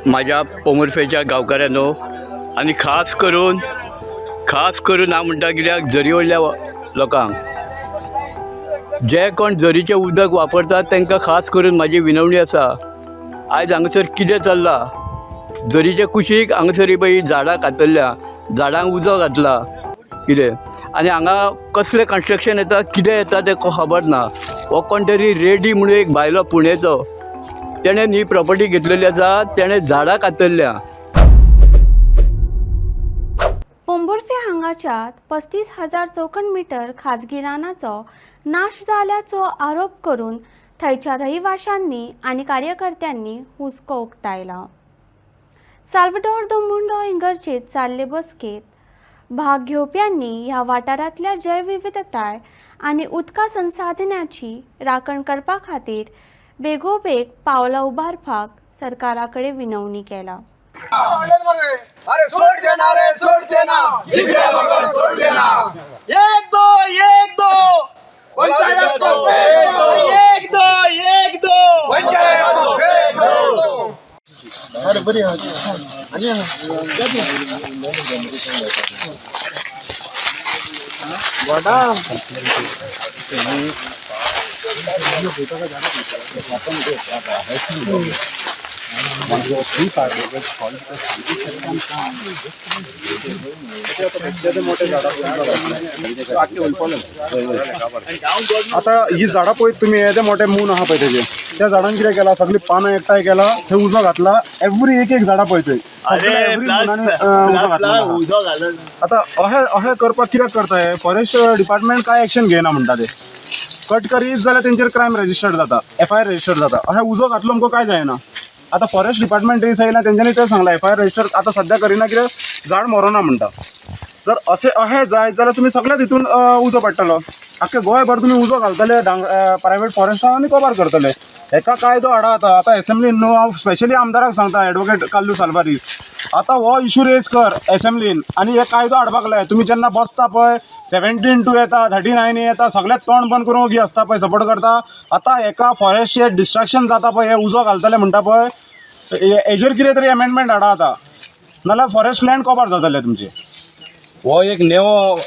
माझ्या पोमुर्फेच्या गांवकाऱ्यांनो आनी खास करून हांव म्हणटा कित्याक झरी वयल्या लोकांक जे कोण झरीचें उदक वापरतात तांकां खास करून म्हाजी विनवणी आसा. आयज हांगासर कितें चल्लां, झरीचे कुशीक हांगासर पळय झाडां कातरल्या, झाडांक उजो घातला कितें, आनी हांगा कसलें कन्स्ट्रक्शन येता कितें येता तें खबर ना. हो कोण तरी रेड्डी म्हणून एक भायलो पुणेचो, तेणें ही प्रॉपर्टी घेतलेली आसा, तेणें झाडां कातरल्या. पोंबुर्फे हांगाच्या 35,000 चौखण मीटर खाजगी रानाचो नाश जाल्याचो आरोप करून थंयच्या रहिवाशांनी आनी कार्यकर्त्यांनी हुस्को उक्तायला. साल्वाडोर दो मुंडो इगर्जेत जाल्ले बसकेत भाग घेवप्यांनी ह्या वाठारांतल्या जैवविविधताय आनी उदका संसाधनाची राखण करपा खातीर बेगोबेग पावलां उबारपाक सरकारा कडेन विनवणी केला. अरे सोडचे ना रे, सोडचे ना, जिंकले बरोबर सोडचे ना. एक दो पंचायत को एक दो पंचायत को फेक दो. अरे बरी आता ही झाडां पळय तुम्ही, येदे मोठे मून आहा पळय तेजे, त्या झाडांक कितें केला, सगळी पानां एकठांय केला, थंय उजो घातला. एवरी एक झाडां पळय थंय उजो घालून आता अहे करपाक कित्याक करताय? फॉरेस्ट डिपार्टमेंट काय एक्शन घेयना म्हणटा ते. कट करीत जाल्यार तेंचेर क्रायम रजिस्टर्ड जाता, FIR रजिस्टर्ड जाता. अहे उजो घातलो आमकां काय जायना. आता फॉरेस्ट डिपार्टमेंट येयला, तेंच्यांनी ते सांगला FIR रजिस्टर आता सध्या करिना, कित्याक झाड मरोना म्हणटा. जर अहे जाय जाल्यार तुमी सगळ्यात हितून उजो पडटलो. आख्खे गोंयभर तुमी उजो घालतले, प्रायवेट फॉरेस्टान आनी कवर करतले. हेका कायदो हाडा. आता एसेंब्लीन न्हू, हांव स्पेशली आमदाराक सांगता, एडवोकेट काल्लू सालबारीस, आता हो इशू रेज कर एसेंब्लीन आनी हे कायदो हाडपाक लाय. तुमी जेन्ना बसता पळय, 17-2 येता, 39 येता, सगळ्यात तोंड बंद करून ओगी आसता पळय, सपोर्ट करता. आता एका फॉरेस्टचे डिस्ट्रॅक्शन जाता पळय, हे उजो घालतले म्हणटा पळय, हेजेर कितें तरी अमेंडमेंट हाडा आता, नाल्यार फॉरेस्ट लँड कवर जातले तुमचे. हो एक नेवो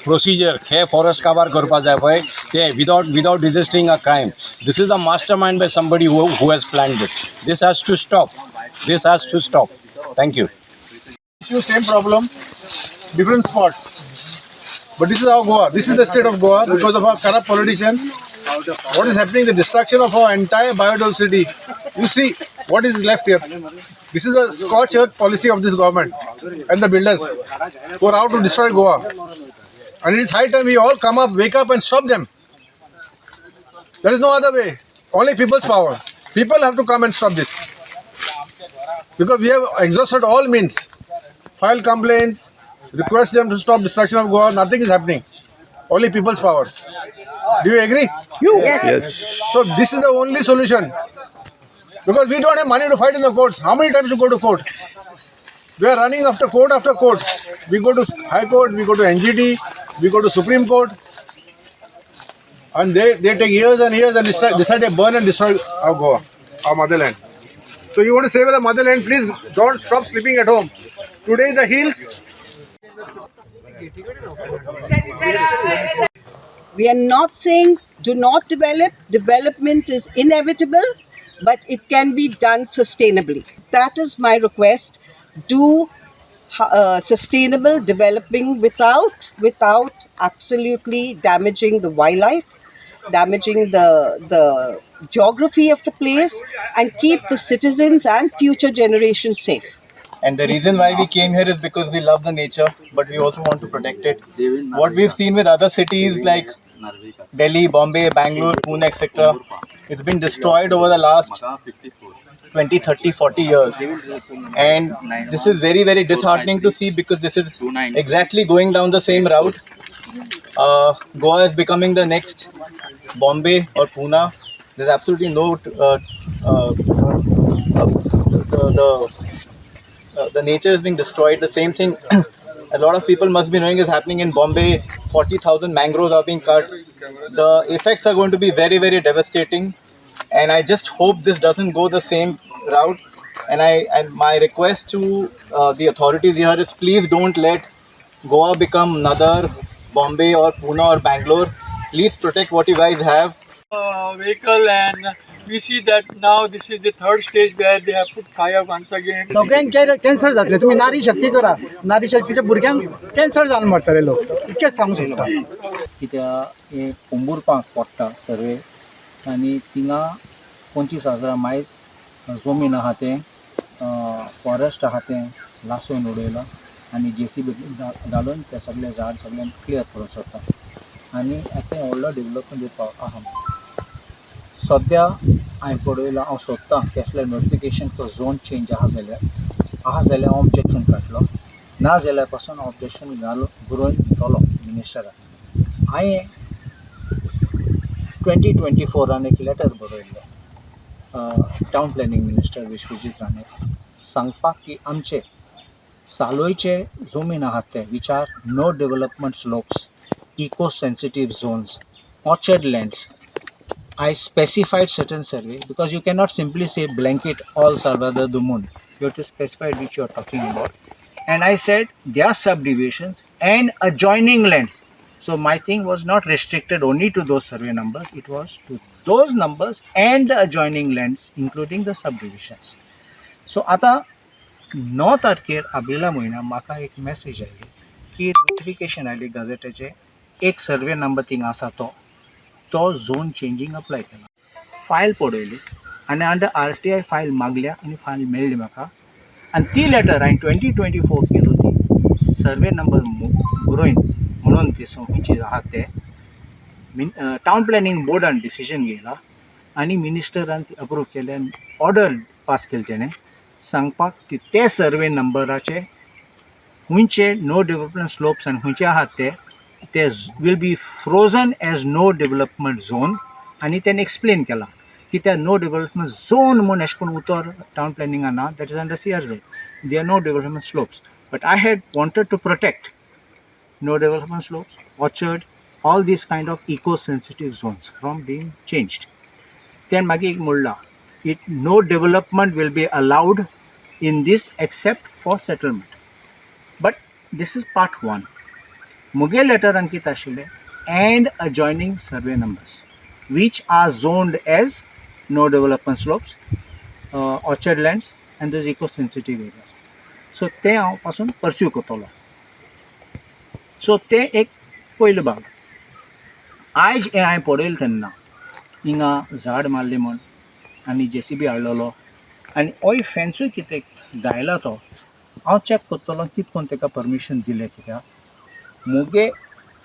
प्रोसिजर हे फॉरेस्ट काबार करपा जाय पळय, ते without registering a crime. This is a master mind by somebody who has planned this. This has to stop. Thank you. Same problem, different spot. But this is our Goa. This is the state of Goa because of our corrupt politician. What is happening? The destruction of our entire biodiversity. You see what is left here. This is a scorched earth policy of this government and the builders who are out to destroy Goa. And it is high time we all come up, wake up and stop them. There is no other way. Only people's power. People have to come and stop this. Because we have exhausted all means. File complaints, request them to stop destruction of Goa. Nothing is happening. Only people's power. Do you agree? Yes. So this is the only solution. Because we don't have money to fight in the courts. How many times you go to court? We are running after court. We go to High Court, we go to NGT, we go to Supreme Court. And they take years and years and decide to burn and destroy our Goa, our motherland. So you want to save the motherland, please don't stop sleeping at home. Today is the hills. We are not saying do not develop. Development is inevitable, but it can be done sustainably. That is my request. Do sustainable developing without absolutely damaging the wildlife, damaging the geography of the place, and keep the citizens and future generations safe. And the reason why we came here is because we love the nature, but we also want to protect it. What we've seen with other cities like Delhi, Bombay, Bangalore, Pune, etc., it's been destroyed over the last 20, 30, 40 years. And this is very, very disheartening to see, because this is exactly going down the same route. Goa is becoming the next Bombay or Pune. There's absolutely no the nature is being destroyed. The same thing a lot of people must be knowing is happening in Bombay. 40,000 mangroves are being cut. The effects are going to be very, very devastating. And I just hope this doesn't go the same route. And my request to the authorities here is please don't let Goa become another Bombay or Pune or Bangalore. Please protect what you guys have. Vehicle, and we see that now this is the third stage where they have put fire once again. सगळ्यांक cancer जातले. तुम्ही नारी शक्ती करा, नारी शक्तीच्या भुरग्यांक cancer जावन मरतले लोक. इतकेंच सांगू सोदता. कित्याक हे पोंबुरपाक पडटा सर्वे आनी थिंगा 25,000 मायज जमीन आहा तें फॉरेस्ट आहा तें लासून उडयलां आनी JCB घालून ते सगळे झाड सगळ्यांक क्लियर करूंक सोदता आनी आतां व्हडलो डेव्हलपमेंट दिवपाक आहा. सद्या हांवें पळयलां हांव सोदतां कसलें नोटिफिकेशन तो झोन चेंज आहा जाल्यार हांव ऑब्जेक्शन काडटलो, ना जाल्यार पासून ऑब्जेक्शन बरोवन दितलो मिनिस्टराक. हांवें 2024 एक लेटर बरयल्लें town planning minister Vishwajit Rane सांगपाक की आमचे सालोयचे जमीन आहात ते which are no development slopes, eco sensitive zones, orchard lands. I specified certain survey because you cannot simply say blanket all Salvador the moon. You have to specify which you are talking about. And I said there are subdivisions and adjoining lands. So my thing was not restricted only to those survey numbers. It was to those numbers and the adjoining lands, including the subdivisions. So आता 9 तारखेर आबिला म्हयन्या म्हाका एक message oily की notification oily गॅझेटाचे एक survey number thing आसा तो zone changing apply केला. फायल पळयली आनी अंडर RTI फायल मागल्या आनी फायल मेळ्ळी म्हाका आनी ती लेटर हांवें 2024 केलो ती सर्वे नंबर बरोवन म्हणून ती खंयची आहात ते टावन प्लॅनिंग बोर्डान डिसिजन घेयला आनी मिनिस्टरान ती अप्रूव केले आनी ऑर्डर पास केली तेणें सांगपाक की ते सर्वे नंबराचे खंयचे नो डेव्हलपमेंट स्लोप्स आनी खंयचे आहात ते will be frozen as no development zone आनी तेणें एक्सप्लेन केला की त्या नो डेव्हलपमेंट झोन म्हूण अशें करून उतर टावन प्लॅनिंगान ना, that is under CRZ. They are no development slopes, but I had wanted to protect no development slopes, orchard, all these kind of eco sensitive zones from being changed. तेणें मागीर एक म्हणलां it no development will be allowed in these except for settlement. But this is part 1. मुगे लेटरान कितें आशिल्लें and adjoining survey numbers which are zoned as no development slopes, orchard lands and those eco-sensitive areas. So ते हांव पासून pursue करतलो. सो ते एक पयलो भाग. आयज हें हांवें पळयलें तेन्ना हिंगा झाड मारली म्हण आनी JCB हाडलेलो आनी हो फेन्सूय कितें गायला तो हांव चॅक करतलो कितें करून ताका परमिशन दिलें. कित्याक मुगे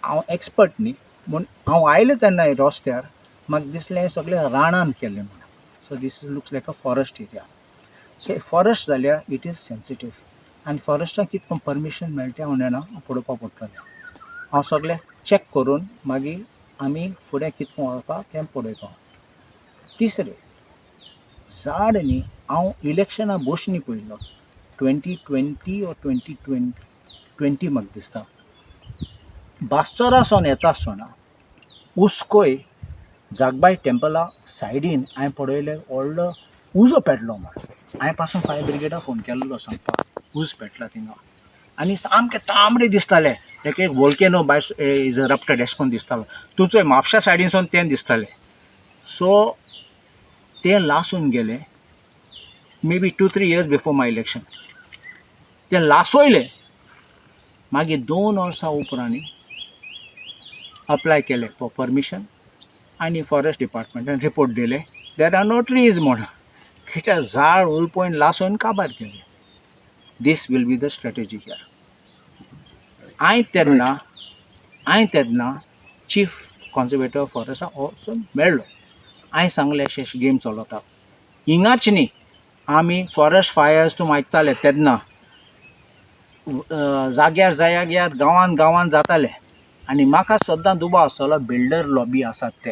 हांव एक्सपर्ट न्ही म्हूण हांव आयलें तेन्ना रस्त्यार म्हाका दिसलें सगळें रानान केल्लें म्हणून. So these looks like a forest area. So forest जाल्यार इट इज सेन्सिटीव आनी फॉरेस्टाक कितको परमिशन मेळटा हांव जाणा पळोवपाक पडटलें. हांव सगळें चॅक करून मागीर आमी फुडें कितको वळपा तें पळयता. तिसरें झाड न्ही हांव इलेक्शना बोशनी पळयलो 2020 or 2020 म्हाका दिसता बास्तोरा सावन येता आसतना उस्कोय जागबाई टेंपला सायडीन हांवें पळयलें व्हडलो उजो पेटलो म्हण. हांवें पासून फायर ब्रिगेडाक फोन केल्लो सांगपाक उज पेटला थिंगा आनी सामकें तांबडें दिसतालें. एक वोल्केनो भायर इज रप्टेड अशें करून दिसतालो. तुमचो म्हापशा सायडीनसून तें दिसतालें. सो तें लासून गेलें may be 2-3 years before my election. तें लासोयलें मागीर 2 वर्सां उपरांत अप्लाय केलें फॉर परमिशन आनी फॉरेस्ट डिपार्टमेंटान रिपोर्ट दिले देर आर नो ट्रीज म्हणून. कित्याक झाड उलपण लासून काबार केलें. This will be the strategy here. हांवें तेन्ना चीफ कॉन्जर्वेटर फॉरेस्टा वचून मेळ्ळो. हांवें सांगलें अशें गेम चलता हिंगाच न्ही आमी फॉरेस्ट फायर्स तूं आयकताले तेन्ना जाग्यार जाग्यार गांवान जाताले आनी म्हाका सद्दां दुबाव आसतलो बिल्डर लॉबी आसात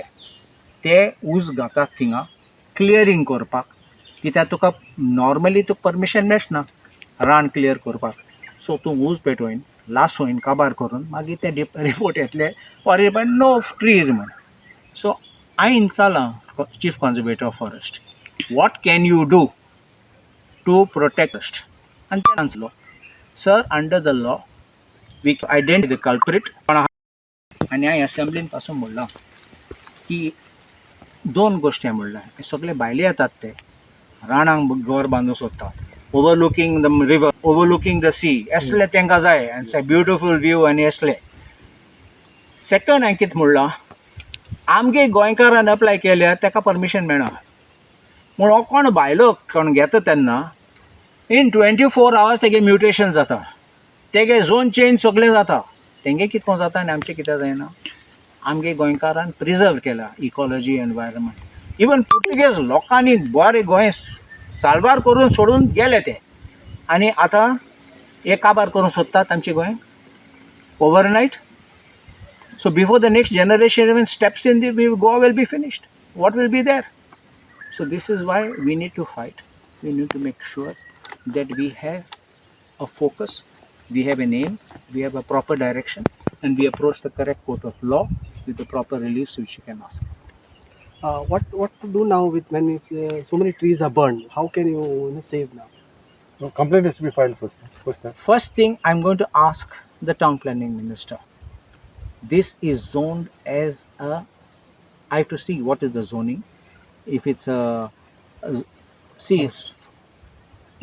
ते उज घातात थिंगा क्लियरींग करपाक. कित्याक तुका नॉर्मली तुका परमिशन मेळना रान क्लियर करपाक. सो तूं उज पेटोवन लासोवन काबार करून मागीर ते रिपोर्ट येतले फॉरेस्ट बट नो ट्रीज म्हण. सो हांवें विचारलां chief conservator of forest what can you do to protect us. And law. Sir, under the law, we identify the culprit. आणि ह्या असेंब्लीन पासून म्हणला की दोन गोष्टी म्हणल्या सगळे भायले येतात ते रानांक घर बांदूंक सोदतात ओवरलुकींग द रिवर ओवरलुकींग द सी असले तांकां जाय आनी ब्युटिफूल व्यू आनी असले सेकंड हांवें कितें म्हणलां आमगे गोंयकारान अप्लाय केल्यार ताका परमिशन मेळना म्हूण हो कोण भायलो कोण घेता तेन्ना इन 24 hours तेगे म्युटेशन जाता तेगे झोन चेंज सगळें जाता तेंगे कितको जाता आनी आमचें कितें जायना आमगे गोंयकारान प्रिजर्व केला इकॉलॉजी एनवायरमेंट इवन पुर्तुगेज लोकांनी बरें गोंय सालबार करून सोडून गेले ते आनी आतां हे काबार करून सोदतात आमचें Goem overnight so before the next generation even steps in the Goa will be finished what will be there so this is why we need to fight we need to make sure that we have a focus, we have an aim, we have a proper direction, and we approach the correct court of law with the proper reliefs which you can ask. What to do now with when so many trees are burned? How can you save now? No, complaint has to be filed first. First thing, I'm going to ask the town planning minister. This is zoned as a, I have to see what is the zoning. If it's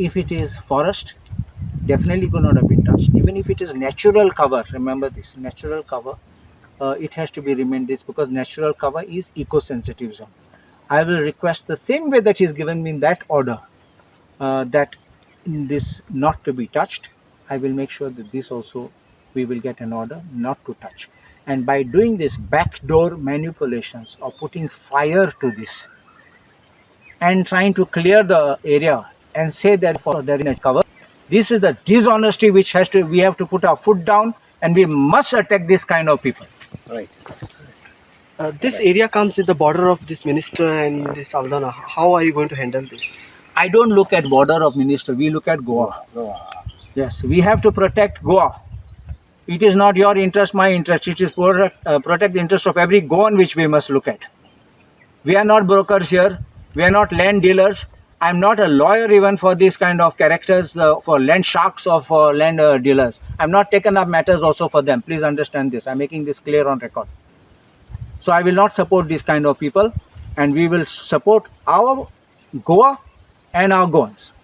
if it is forest, definitely could not have been touched. Even if it is natural cover, remember this, natural cover, it has to be remained this because natural cover is eco-sensitive zone. I will request the same way that he has given me in that order, that this not to be touched. I will make sure that this also we will get an order not to touch. And by doing this backdoor manipulations or putting fire to this and trying to clear the area and say that for there is cover, this is the dishonesty which has to, we have to put our foot down and we must attack this kind of people. Right. This area comes with the border of this minister and this Aldana. How are you going to handle this? I don't look at border of minister, we look at Goa. Yes, we have to protect Goa. It is not your interest, my interest. It is protect the interest of every Goan which we must look at. We are not brokers here. We are not land dealers. I am not a lawyer even for these kind of characters, for land sharks or for land dealers. I am not taken up matters also for them. Please understand this. I am making this clear on record. So I will not support these kind of people and we will support our Goa and our Goans.